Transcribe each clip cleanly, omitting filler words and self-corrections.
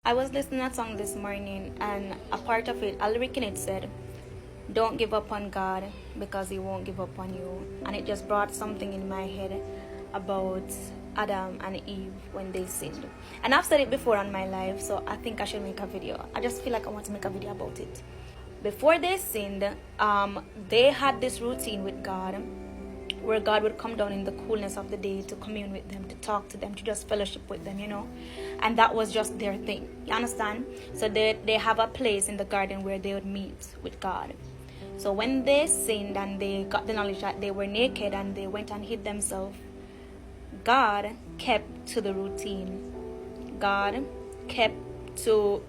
I was listening to a song this morning, and a part of it, a lyric in it said, "Don't give up on God because He won't give up on you." And it just brought something in my head about Adam and Eve when they sinned. And I've said it before on my life, so I think I should make a video. I just feel like I want to make a video about it. Before they sinned, they had this routine with God where God would come down in the coolness of the day to commune with them, to talk to them, to just fellowship with them, and that was just their thing. You understand? So they have a place in the garden where they would meet with God. So when they sinned and they got the knowledge that they were naked and they went and hid themselves, God kept to the routine. God kept to,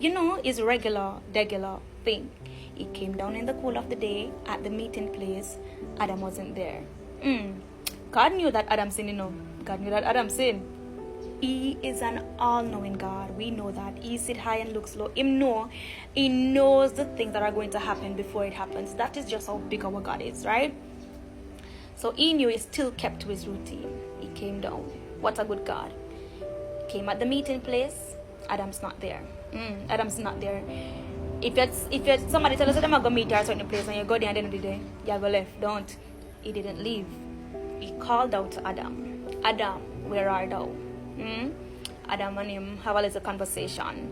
his regular thing. He came down in the cool of the day at the meeting place. Adam wasn't there. God knew that Adam sinned, God knew that Adam sinned. He is an all-knowing God. We know that. He sits high and looks low. He knows the things that are going to happen before it happens. That is just how big our God is, right? So he knew. He still kept to his routine. He came down. What a good God. Came at the meeting place. Adam's not there. Adam's not there. If somebody tell us that I'm going to meet you at a certain place and you go there at the end of the day, you go left. Don't. He didn't leave. He called out to Adam. Adam, where art thou? Adam and him have a little conversation.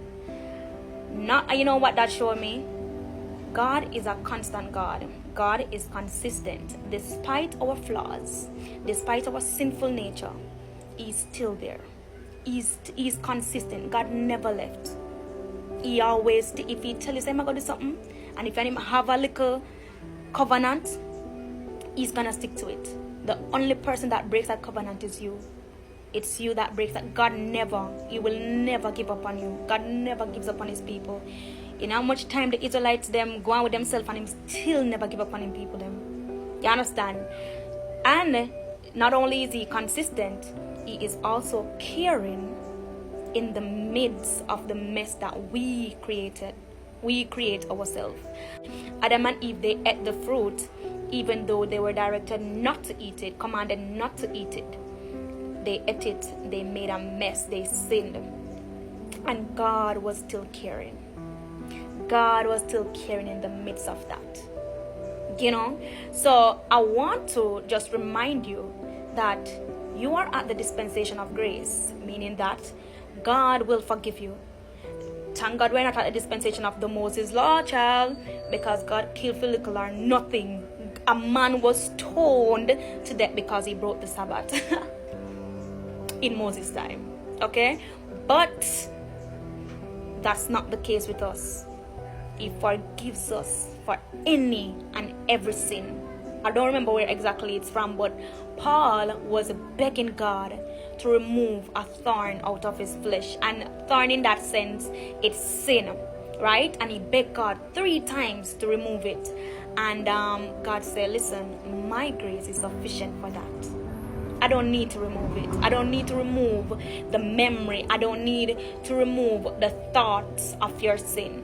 You know what that showed me? God is a constant God. God is consistent. Despite our flaws, despite our sinful nature, He's still there. He's consistent. God never left. He always, if He tell you, say, I'm going to do something, and if you have a little covenant, He's going to stick to it. The only person that breaks that covenant is you. It's you that breaks that. He will never give up on you. God never gives up on His people. You know how much time the Israelites them go on with themselves and Him still never give up on Him people them. You understand? And not only is He consistent, He is also caring in the midst of the mess that we created. We create ourselves. Adam and Eve, they ate the fruit even though they were directed not to eat it, commanded not to eat it. They ate it, they made a mess, they sinned. And God was still caring. God was still caring in the midst of that. So I want to just remind you that you are at the dispensation of grace, meaning that God will forgive you. Thank God we're not at the dispensation of the Moses law, child, because God killed for little or nothing. A man was stoned to death because he broke the Sabbath in Moses' time. Okay? But that's not the case with us. He forgives us for any and every sin. I don't remember where exactly it's from, but Paul was begging God to remove a thorn out of his flesh. And thorn in that sense, it's sin, right? And he begged God 3 times to remove it. And God said, listen, my grace is sufficient for that. I don't need to remove it. I don't need to remove the memory. I don't need to remove the thoughts of your sin.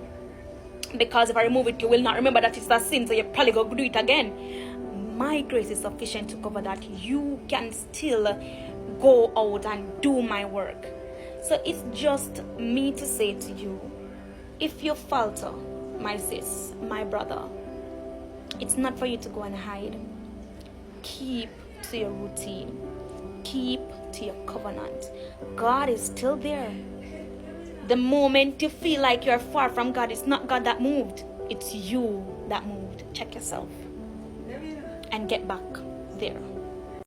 Because if I remove it, you will not remember that it's a sin, so you probably go do it again. My grace is sufficient to cover that. You can still go out and do my work. So it's just me to say to you, if you falter, my sis, my brother, it's not for you to go and hide. Keep to your routine. Keep to your covenant. God is still there. The moment you feel like you're far from God, it's not God that moved. It's you that moved. Check yourself and get back there.